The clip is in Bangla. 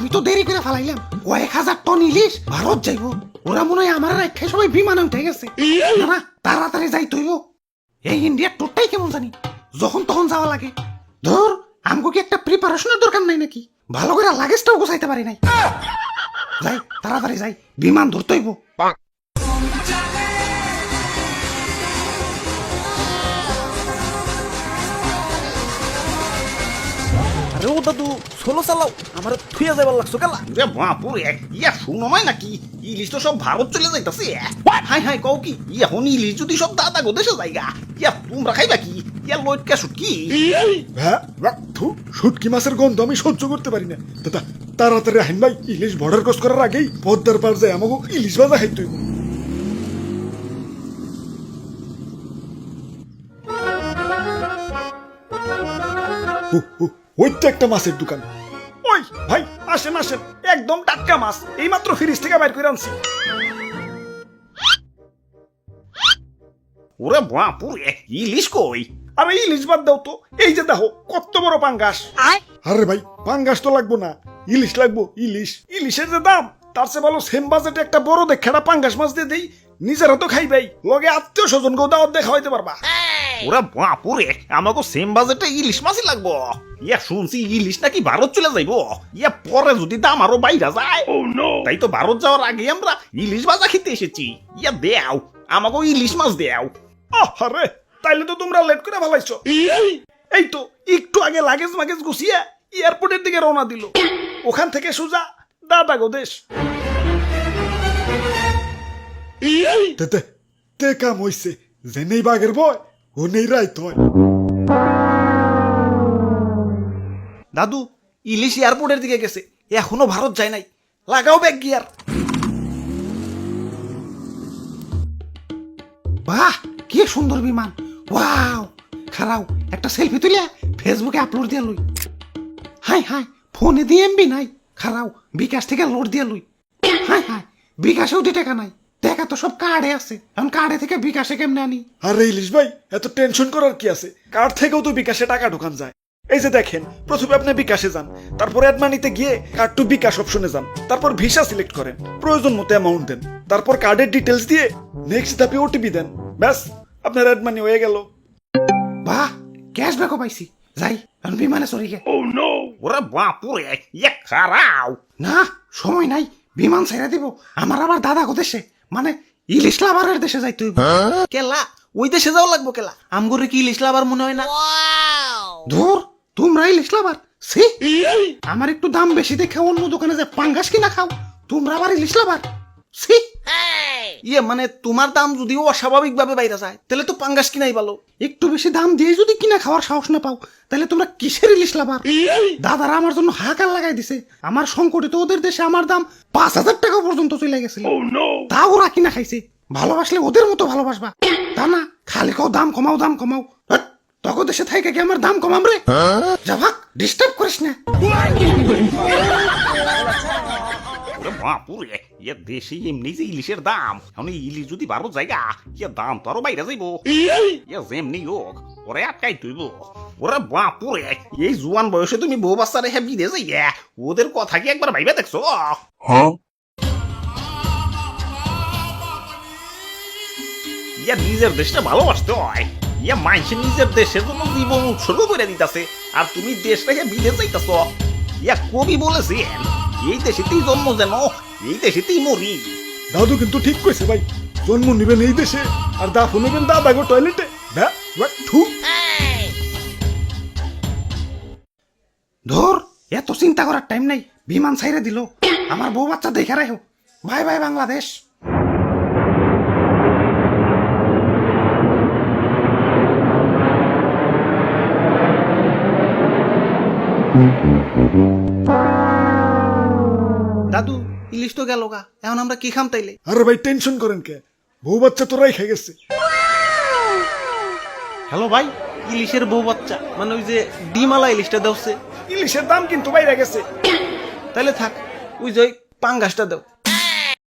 আমি তো দেরি করে ফেলাইলাম, 1000 টন ইলিশ ভারত যাইব। ওরা মনে হয় আমার রেখে সবাই বিমানে উঠে গেছে। না না, তাড়াতাড়ি যাই তৈব। এই ইন্ডিয়ার টোটটাই কেমন জানি, যখন তখন যাওয়া লাগে। ধর, আমগো কি একটা প্রিপারেশনের দরকার নাই নাকি? ভালো করে লাগেজটাও গোছাইতে পারি নাই। যাই, তাড়াতাড়ি যাই, বিমান ধরতে হইব। আরে ও দাদু, সোলো চালাও, আমার থুয়ে যাবার লাগছো কেলা। রে বাপুরে, ইয়া শুনমাই নাকি ইলিশ তো সব ভারত চলে যাইতাছে। হাই হাই কও কি, এখন ইলিশ যদি সব দাদা গো দেশে যাইগা, ইয়া তোমরা খাইবা কি? ইয়া লইটকা শুটকি। হ্যাঁ, শুটকি মাছের গন্ধ আমি সহ্য করতে পারি না। দাদা তাড়াতাড়ি আহেন ভাই, ইলিশ বর্ডার ক্রস করার আগেই পদ্মার পার যায় আমাকে ইলিশ ভাজা খাইতে হইব। ওই তো একটা মাছের দোকান। ওই ভাই, আসেন আসেন, একদম টাটকা মাছ, এই মাত্র ফ্রিজ থেকে বাইর করে আনছি। ওরে বাপুরে, ইলিশ কই? আরে ইলিশ বাদ দাও তো, এই যে দেখো কত বড় পাঙ্গাস। আরে ভাই, পাঙ্গাস তো লাগবো না, ইলিশ লাগবো, ইলিশ। ইলিশের যে দাম, তার চেয়ে ভালো সেম বাজেটে একটা বড় দেখেটা পাঙ্গাস মাছ দিয়ে দেই, নিজেরা তো খাইবাই, লগে আত্মীয় স্বজন কেউ দাওয়াত দেখা হইতে পারবা। ওরে বাপুরে, আমাকে সেম বাজেটে ইলিশ মাছই লাগবো। ইয়া শুনছি ইলিশ নাকি ভারত চলে যাইব। ইয়া পরে যদি দাম আরো বাইরা যায়, তাই তো ভারত যাওয়ার আগে আমরা ইলিশ ভাজা খেতে এসেছি। ইয়া দেও, আমাকে ইলিশ মাছ দেও। আরে তাইলে তো তোমরা লেট করে ফেলাইছো। এই তো একটু আগে লাগেজ মাগেজ গুছিয়ে এয়ারপোর্টের দিকে রওনা দিল, ওখান থেকে সোজা দাদা গো দেশ। তে কাম হইছে, যে নেই বাঘের বয় ও নেই রাইত হয়। দাদু, ইলিশ এয়ারপোর্টের দিকে গেছে, এখনো ভারত যায় নাই, লাগাও ব্যাগ গিয়ার। বাহ, কি সুন্দর বিমান! ওয়াও, খারাও একটা সেলফি তুলে ফেসবুকে আপলোড দিয়ে লই। হাই হাই, ফোনে দিয়ে এমবি নাই, খারাও বিকাশ থেকে লোড দিয়ে লই। হাই হাই, বিকাশেও দিয়ে টাকা নাই, টাকা তো সব কার্ডে আছে, এখন কার্ডে থেকে বিকাশে কেমনে আনি? আরে ইলিশ ভাই, এত টেনশন করার কি আছে? কার্ড থেকেও তো বিকাশে টাকা ঢোকান যায়। এই যে দেখেন, প্রথমে আপনি বিকাশে যান, তারপর অ্যাড মানিতে গিয়ে কার্ড টু বিকাশ অপশনে যান, তারপর ভিসা সিলেক্ট করেন, প্রয়োজন মতো অ্যামাউন্ট দেন, তারপর কার্ডের ডিটেলস দিয়ে নেক্সট ধাপে ওটিপি দেন, ব্যাস আপনার অ্যাড মানি হয়ে গেল। বাহ, ক্যাশব্যাকও পাইছি। যাই, এখন বিমানে চড়ি গে। ওরে বাপুরে, ইয়া খারাও। না, সময় নাই, বিমান ছেড়ে দিব। আমার আবার দাদা দেশে, মানে ইলিশ লাভারের দেশে যাইতে হইব। কেলা, ওই দেশে যাওয়া লাগবো কেলা? আমগরে কি ইলিশ লাভার মনে হয় না? ধুর, তোমরা ইলিশ লাভার? সি, আমার একটু দাম বেশি দেখে অন্য দোকানে যে পাঙ্গাস কিনা খাও, তোমরা আবার ইলিশ লাভার? সি, ইয়ে মানে তোমার দাম যদি অস্বাভাবিক ভাবে বাইরে যায়, তাহলে তো পাঙ্গাস কিনাই ভালো। একটু বেশি দাম দিয়ে যদি কিনা খাওয়ার সাহস না পাও, তাহলে তোমরা কিসের ইলিশ লাভার? দাদারা আমার জন্য হাহাকার লাগাই দিছে। আমার সংকটে তো ওদের দেশে আমার দাম 5000 টাকা পর্যন্ত চলে গেছিল। তাও ওরা কিনা খাইছে। ভালোবাসলে ওদের মতো ভালোবাসবা, তা না খালি কাও দাম কমাও, দাম কমাও। তখন দেশে থাইকে কি আমার দাম কমাম রে? যা ভাগ, ডিস্টার্ব করিস না। ওরে বাপুরে, ইয়া দেশে এমনি যে ইলিশের দাম, এখন ইলিশ যদি ভারত জায়গা, ইয়া দাম তো আরো বাইরে যাইব। ইয়া যেমনি হোক ওরে আটকাই তুইব। ওরে বাপুরে, এই জুয়ান বয়সে তুমি বউ বাচ্চা রেখে বিদেশ যাইয়া, ওদের কথা কি একবার ভাইবা দেখছো? ইয়া নিজের দেশটা ভালোবাসতে হয়। ইয়া মানুষের নিজের দেশের জন্য জীবন উৎসর্গ করে দিতেছে, আর তুমি দেশ রেখে বিদেশ যাইতেছ। ইয়া কবি বলেছেন, এই দেশেতেই জন্ম যেন এই দেশেতেই মরি। দাদু কিন্তু ঠিক কইছে ভাই, জন্ম নিবেন এই দেশে আর দাফন নেবেন দাদা গো টয়লেটে। ধর, এত চিন্তা করার টাইম নাই, বিমান ছাইরে দিল। আমার বউ বাচ্চা দেখে রাখো। Bye bye Bangladesh. দাদু, ইলিশ তো গেল গা, এখন আমরা কি খাম তাইলে? আরে ভাই টেনশন করেন কে, বউ বাচ্চা তোরাই খেয়ে গেছে। হ্যালো ভাই, ইলিশের বউ বাচ্চা মানে ওই যে ডিমালা ইলিশটা দেওছে। ইলিশের দাম কিন্তু বাইরে গেছে। তাইলে থাক, ওই যে পাঙ্গাসটা দাও।